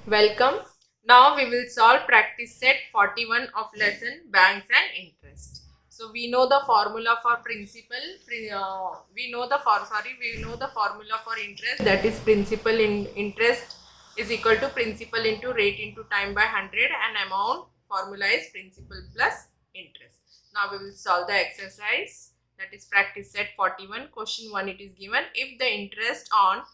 Welcome. Now we will solve practice set 41 of lesson banks and interest. So we know the formula for principal. We know the formula for interest. That is principal in interest is equal to principal into rate into time by 100, and amount formula is principal plus interest. Now we will solve the exercise. That is practice set 41. Question 1 it is given. If the interest on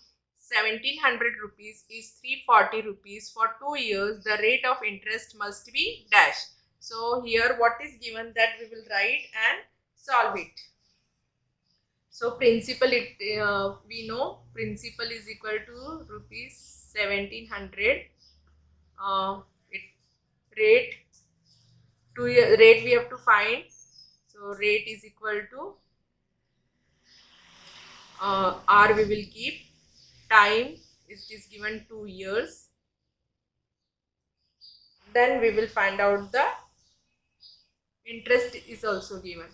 1700 rupees is 340 rupees for 2 years, the rate of interest must be dash. So here what is given, that we will write and solve it. So principal, we know principal is equal to rupees 1700. It rate, 2 year rate we have to find. So rate is equal to R we will keep. Time is given 2 years. Then we will find out the interest is also given.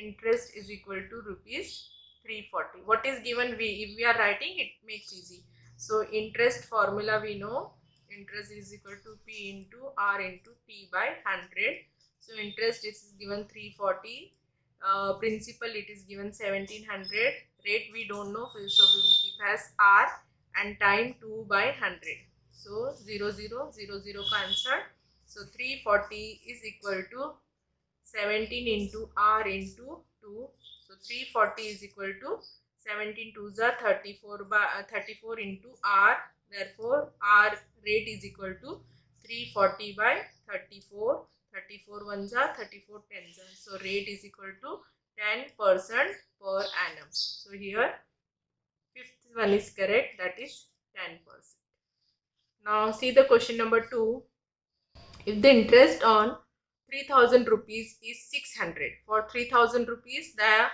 Interest is equal to rupees 340. What is given, if we are writing, it makes easy. So interest formula we know, interest is equal to P into R into T by 100. So interest is given 340. Principal it is given 1700. Rate we don't know, so we will keep as R, and time 2 by 100. So 0 0 0 0 cancelled. So 340 is equal to 17 into R into 2. So 340 is equal to 17 2s are 34 by 34 into R. Therefore R rate is equal to 340 by 34. 34 ones are 34 tens are. So rate is equal to 10% per annum. So here fifth one is correct, that is 10%. Now see the question number 2. If the interest on 3000 rupees is 600, for 3000 rupees the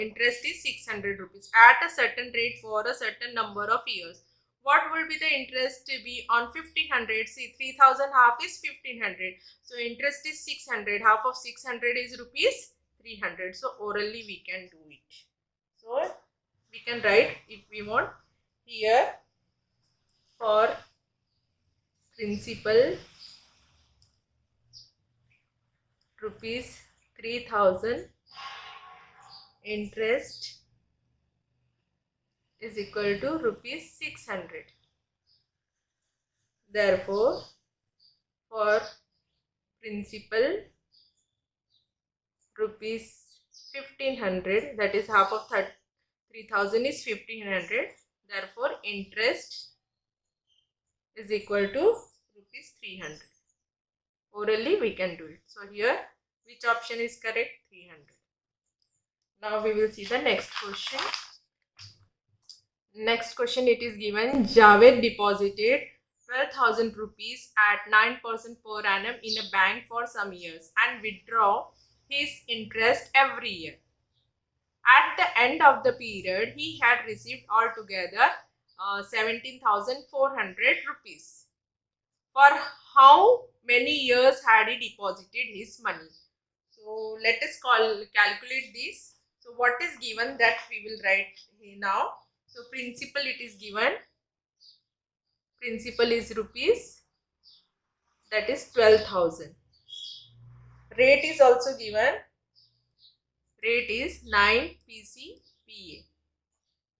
interest is 600 rupees at a certain rate for a certain number of years, what will be the interest to be on 1500? See, 3000 half is 1500, so interest is 600, half of 600 is rupees 300. So orally we can do it. So we can write, if we want, here for principal rupees 3000, interest is equal to rupees 600. Therefore for principal rupees 1500, that is half of 3000 is 1500, therefore interest is equal to rupees 300. Orally we can do it. So here which option is correct? 300. Now we will see the next question. Next question it is given. Javed deposited 12,000 rupees at 9% per annum in a bank for some years and withdraw his interest every year. At the end of the period, he had received altogether 17,400 rupees. For how many years had he deposited his money? So let us calculate this. So what is given, that we will write here now. So principal it is given. Principal is rupees, that is 12,000. Rate is also given. Rate is 9 PCPA.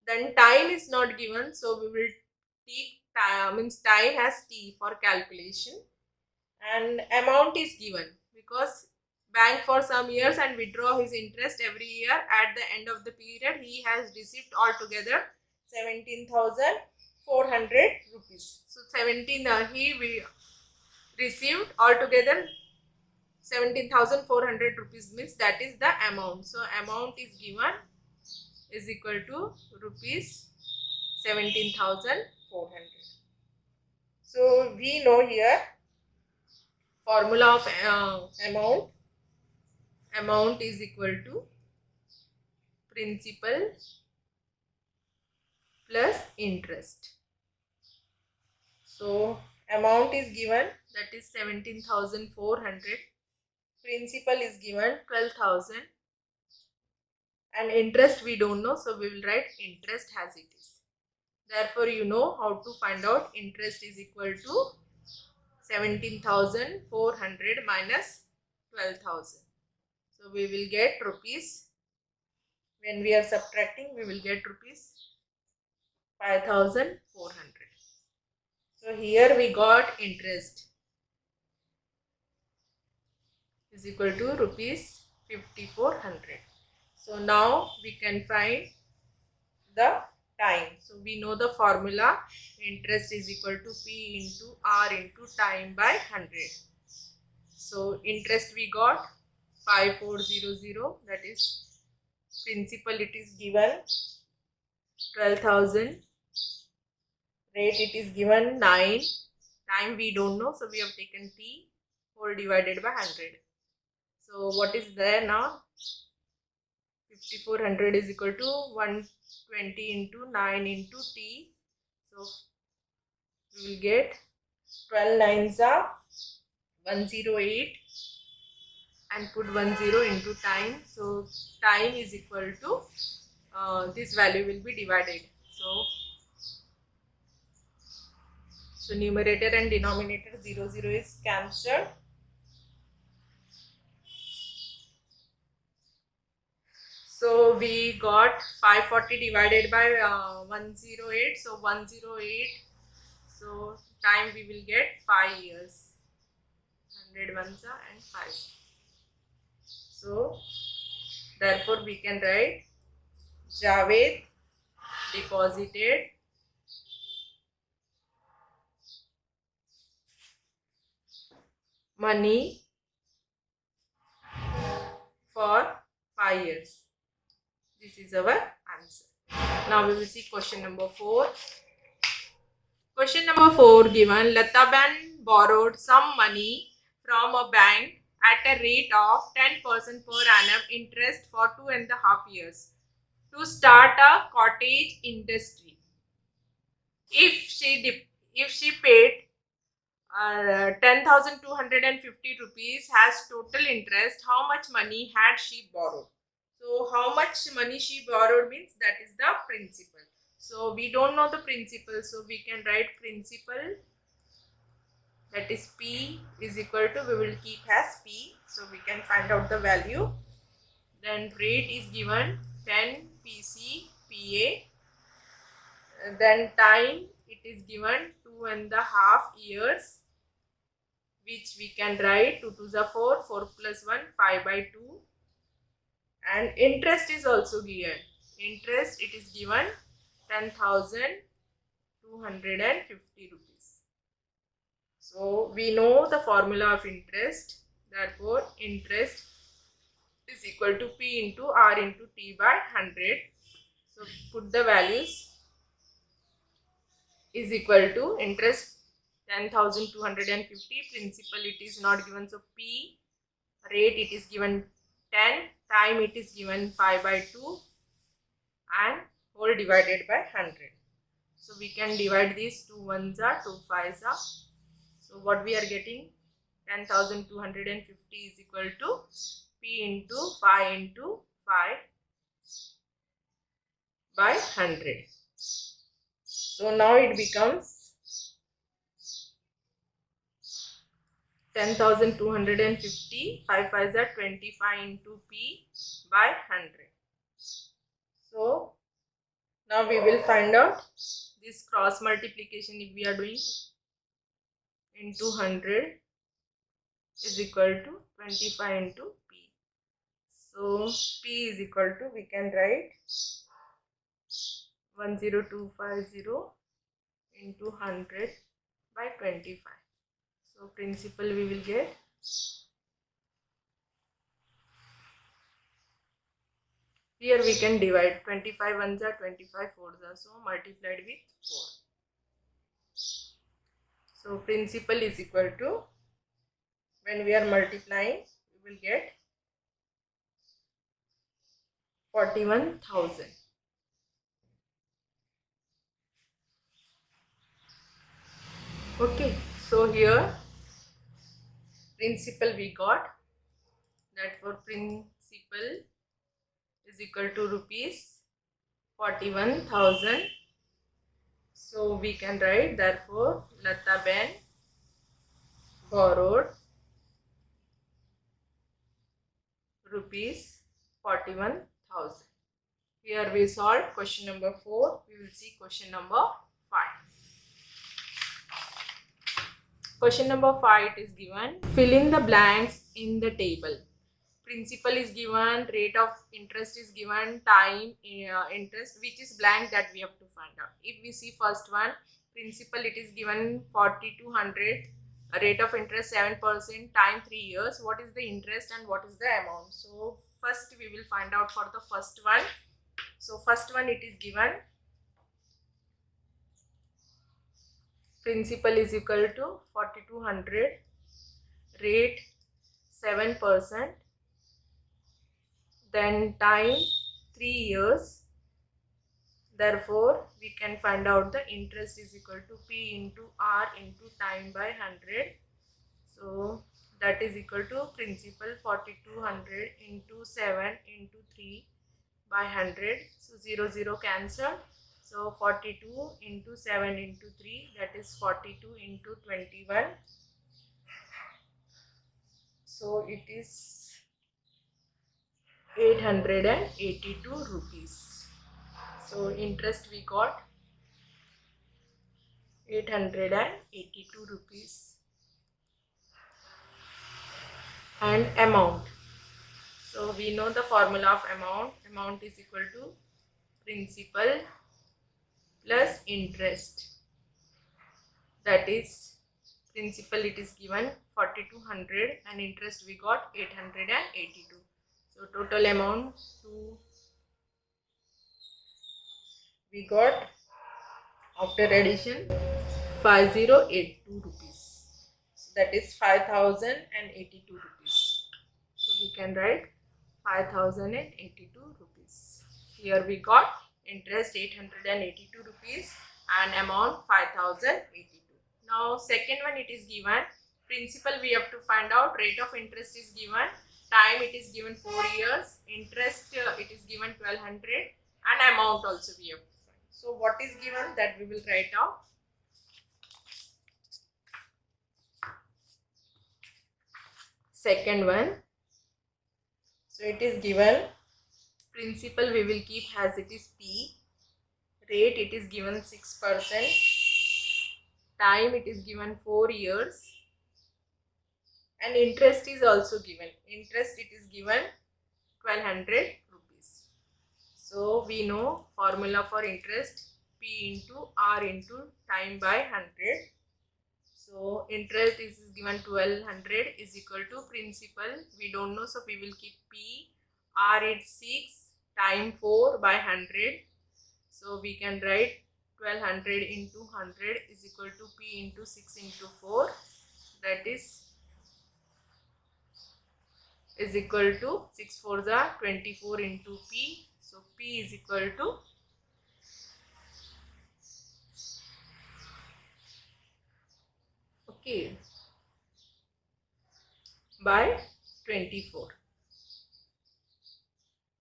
Then time is not given, so we will take time, means time has T for calculation, and amount is given because bank for some years and withdraw his interest every year. At the end of the period he has received altogether 17,400 rupees. So 17 he received altogether 17,400 rupees, means that is the amount. So amount is given is equal to rupees 17,400. So we know here formula of amount is equal to principal plus interest. So amount is given, that is 17,400. Principal is given 12,000, and interest we don't know, so we will write interest as it is. Therefore, you know how to find out interest is equal to 17,400 minus 12,000. So we will get rupees, when we are subtracting, we will get rupees 5,400. So here we got interest is equal to rupees 5,400. So now we can find the time. So we know the formula, interest is equal to P into R into time by 100. So interest we got 5,400, that is principal it is given 12,000, rate it is given 9, time we don't know, so we have taken T whole divided by 100. So what is there now? 5,400 is equal to 120 into 9 into T. So we will get 12 nines are 108 and put 10 into time. So time is equal to this value will be divided. So numerator and denominator 0 is cancelled. So we got 540 divided by 108. So 108. So time we will get 5 years. 100 ones and 5. So therefore we can write Javed deposited money for 5 years. This is our answer. Now we will see question number 4. Question number 4 given, Lataban borrowed some money from a bank at a rate of 10% per annum interest for 2.5 years to start a cottage industry. If she paid 10,250 rupees as total interest, how much money had she borrowed? So how much money she borrowed means that is the principal. So we don't know the principal, so we can write principal, that is P is equal to, we will keep as P, so we can find out the value. Then rate is given 10 PC PA. Then time it is given 2.5 years, which we can write 2 to the 4, 4 plus 1, 5 by 2. And interest is also given. Interest it is given 10,250 rupees. So we know the formula of interest. Therefore, interest is equal to P into R into T by 100. So put the values, is equal to interest 10,250, principal it is not given, so P, rate it is given 10, time it is given 5 by 2 and whole divided by 100. So we can divide these, 2 ones are 2 5s are. So what we are getting, 10,250 is equal to P into 5 into 5 by 100. So now it becomes 10,250, 5 5s are 25 into P by 100. So now we will find out this cross multiplication if we are doing into 100 is equal to 25 into P. So P is equal to, we can write 10250 into 100 by 25. So principal we will get here, we can divide 25 ones are 25 fours are, so multiplied with 4. So principal is equal to, when we are multiplying, we will get 41,000. Okay, so here principal we got, that for principal is equal to rupees 41,000 So we can write, therefore Lata Ben borrowed rupees 41,000. Here we solved question number 4. We will see question number 5. Question number 5, it is given. Fill in the blanks in the table. Principal is given, rate of interest is given, time, interest, which is blank, that we have to find out. If we see first one, principal, it is given 4,200, rate of interest 7%, time 3 years. What is the interest and what is the amount? So first we will find out for the first one. So first one, it is given, principal is equal to 4,200, rate 7%, then time 3 years. Therefore we can find out the interest is equal to P into R into time by 100. So that is equal to principal 4,200 into 7 into 3 by 100. So 0 0 cancel. So 42 into 7 into 3, that is 42 into 21. So it is 882 rupees. So interest we got 882 rupees. And amount. So we know the formula of amount. Amount is equal to principal plus interest. That is, principal it is given 4,200 and interest we got 882. So total amount we got after addition 5082 rupees. So that is 5,082 rupees. So we can write 5,082 rupees. Here we got interest 882 rupees and amount 5,082. Now second one, it is given, principal we have to find out, rate of interest is given, time it is given 4 years, interest it is given 1,200 and amount also we have to find. So what is given, that we will write out. Second one, so it is given, principal we will keep as it is P, rate it is given 6%, time it is given 4 years and interest is also given. Interest it is given 1,200 rupees. So we know formula for interest, P into R into time by 100. So interest is given 1,200 is equal to principal, we don't know, so we will keep P, R is 6, time 4 by 100. So we can write 1,200 into 100 is equal to P into 6 into 4, that is equal to 6 4s are 24 into P. So P is equal to by 24.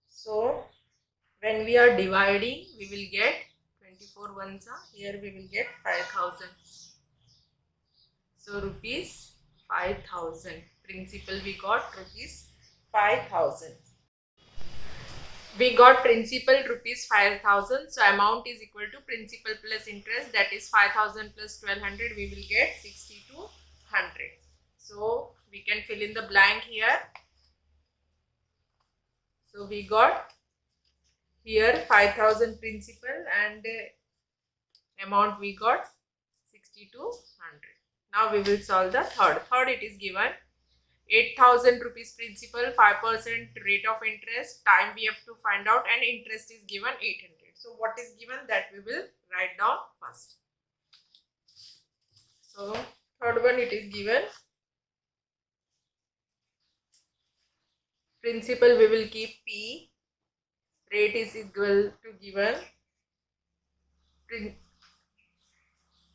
So when we are dividing, we will get 24 ones are, here we will get 5,000. So rupees 5,000. Principal we got rupees 5,000. We got principal rupees 5,000. So amount is equal to principal plus interest, that is 5,000 plus 1,200, we will get 6,200. So we can fill in the blank here. So we got here 5,000 principal and amount we got 6,200. Now we will solve the third. Third, it is given 8,000 rupees principal, 5% rate of interest, time we have to find out and interest is given 800. So what is given, that we will write down first. So third one, it is given, principal we will keep P, rate is equal to given,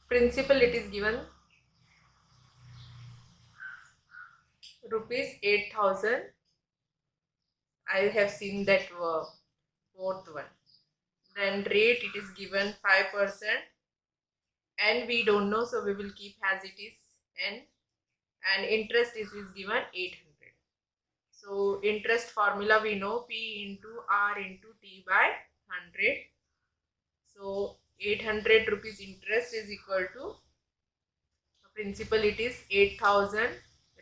principal it is given rupees 8,000. I have seen that fourth one. Then rate it is given 5%, N we don't know, so we will keep as it is N, and interest is given 800. So interest formula we know, P into R into T by 100. So 800 rupees interest is equal to principal, it is 8000,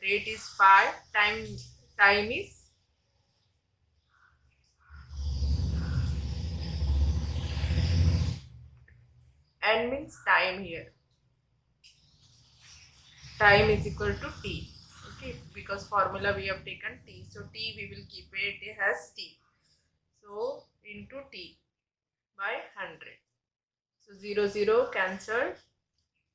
rate is 5, time is N means time here. Time is equal to T. Okay, because formula we have taken T. So T we will keep it as T. So into T by 100. So 0 0 cancelled.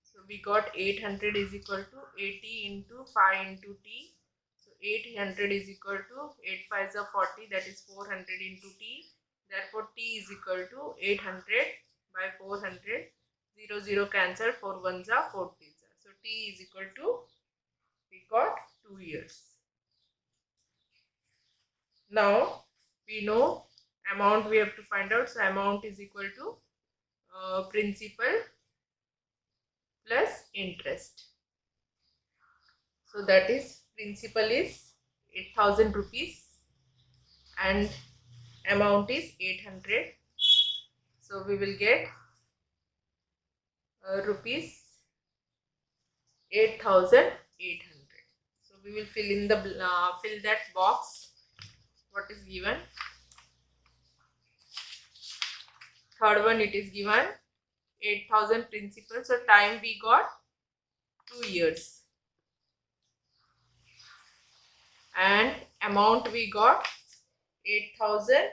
So we got 800 is equal to 80 into 5 into T. So 800 is equal to 8 5s are 40, that is 400 into T. Therefore T is equal to 800 by 400. 0 0 cancelled, 4 1s are 4 3s. So T is equal to, we got 2 years. Now we know amount we have to find out. So amount is equal to principal plus interest. So that is, principal is 8000 rupees and amount is 800. So we will get rupees 8800. So we will fill in the fill that box what is given. Third one, it is given 8000 principal. So time we got 2 years and amount we got 8800.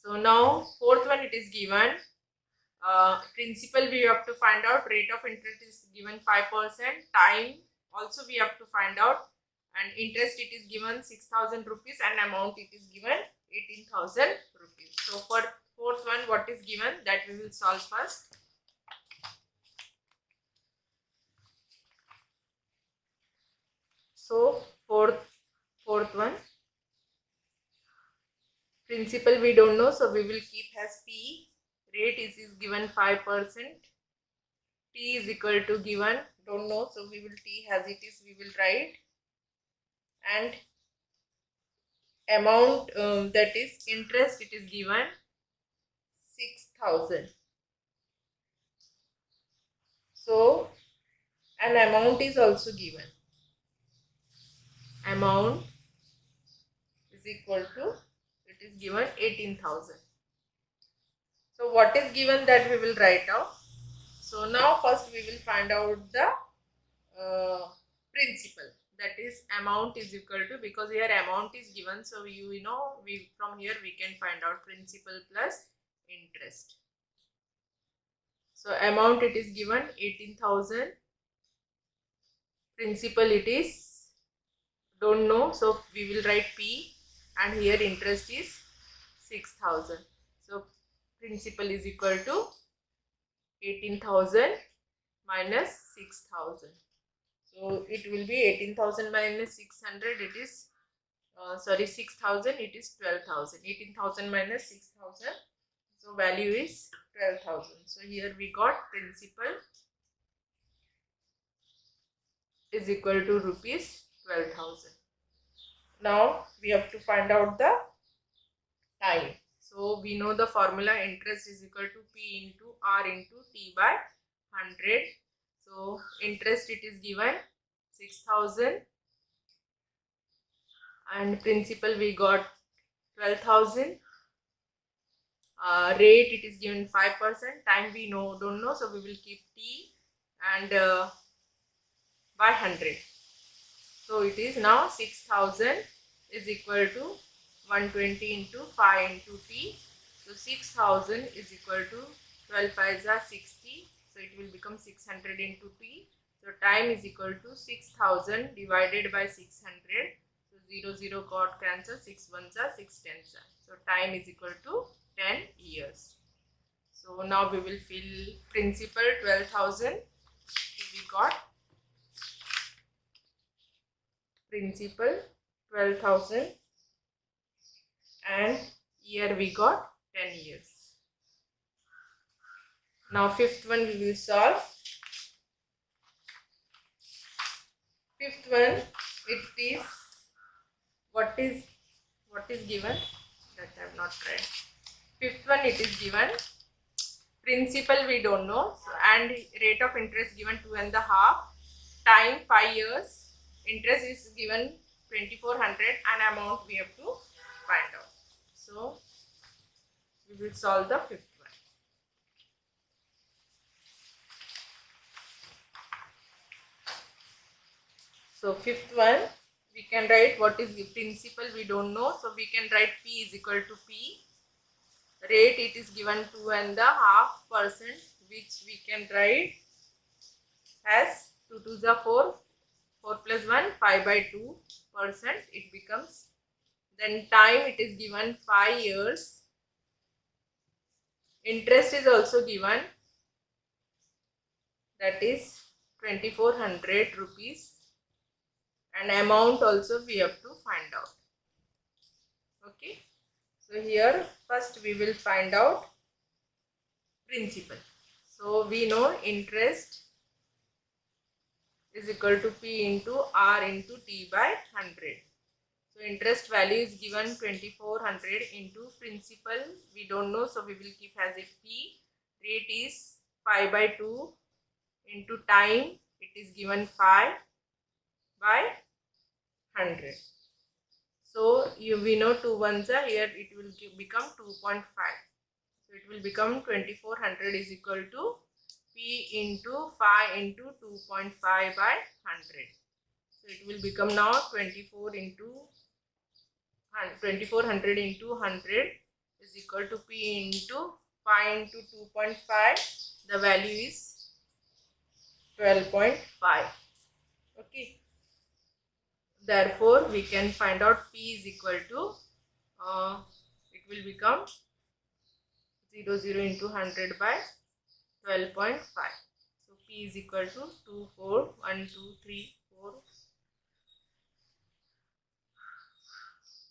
So now fourth one, it is given principal we have to find out, rate of interest is given 5%, time also we have to find out, and interest it is given 6000 rupees and amount it is given 18000 rupees. So for fourth one, what is given, that we will solve first. So fourth one, principal we don't know, so we will keep as P. Rate is given 5%. T is equal to given, don't know, so we will T as it is, we will write. And amount that is interest, it is given 6000. So an amount is also given. Amount is equal to, it is given 18000. So what is given, that we will write out. So now first we will find out the principal, that is amount is equal to, because here amount is given, so you know we from here we can find out principal plus interest. So amount it is given 18000, principal it is don't know, so we will write P, and here interest is 6000. So principal is equal to 18000 minus 6000. So it will be 18000 minus 600, it is 6000, it is 12000. 18000 minus 6000, so value is 12000. So here we got principal is equal to rupees 12000. Now we have to find out the time. So we know the formula, interest is equal to P into R into T by 100. So interest it is given 6000 and principal we got 12000. Rate it is given 5%, time we don't know, so we will keep T and by 100. So it is now 6000 is equal to 120 into 5 into T. So 6000 is equal to 12 5s are 60. So it will become 600 into T. So time is equal to 6000 divided by 600. So 0 0 got cancelled, 6 1s are 6 10s are. So time is equal to 10 years. So now we will fill principal 12000. So we got principal 12000 and year we got 10 years. Now fifth one we will solve. Fifth one, it is what is given that I have not read. Fifth one, it is given principal we don't know, so, and rate of interest given 2.5, time 5 years, interest is given 2400 and amount we have to find out. So we will solve the fifth one. So fifth one, we can write what is the principal we don't know, so we can write P is equal to P. Rate, it is given 2.5%, which we can write as 2 to the 4, 4 plus 1, 5/2% it becomes. Then time, it is given 5 years. Interest is also given, that is 2400 rupees, and amount also we have to find out. Okay, so here first we will find out principal. So we know interest is equal to P into R into T by 100. So interest value is given 2400 into principal we don't know, so we will keep as it P. Rate is 5/2 into time, it is given 5/100. So we know 2 ones are here, it will become 2.5. So it will become 2400 is equal to P into 5 into 2.5/100. So it will become now 2400 into 100 is equal to P into 5 into 2.5. The value is 12.5. Okay. Therefore, we can find out P is equal to, it will become 0 into 100 by 12.5. So P is equal to 2, 4, 1, 2, 3, 4,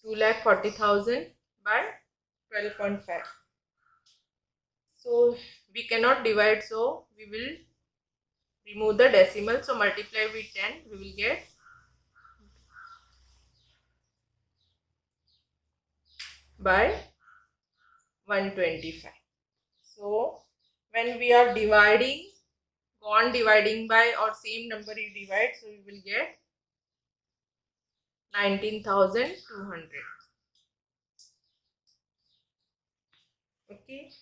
2,40,000 by 12.5. So we cannot divide, so we will remove the decimal. So multiply with 10, we will get by 125. So when we are dividing, go on dividing by or same number you divide, so we will get 19,200. Okay.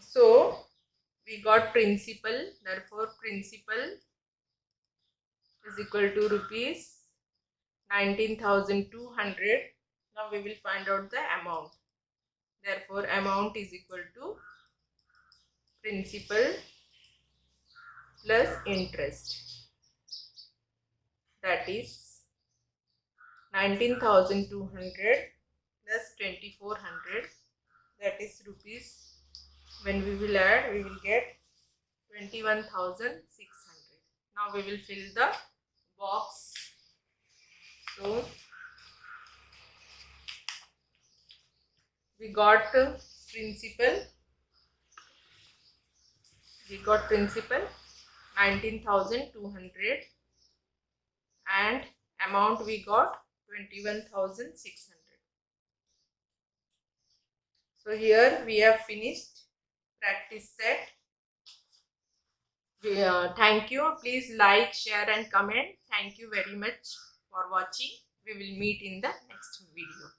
So we got principal, therefore principal is equal to rupees 19,200. Now we will find out the amount. Therefore amount is equal to principal plus interest, that is 19,200 plus 2,400, that is rupees. When we will add, we will get 21,600. Now we will fill the box. So we got principal. 19,200 and amount we got 21,600. So here we have finished practice set. Thank you. Please like, share and comment. Thank you very much for watching. We will meet in the next video.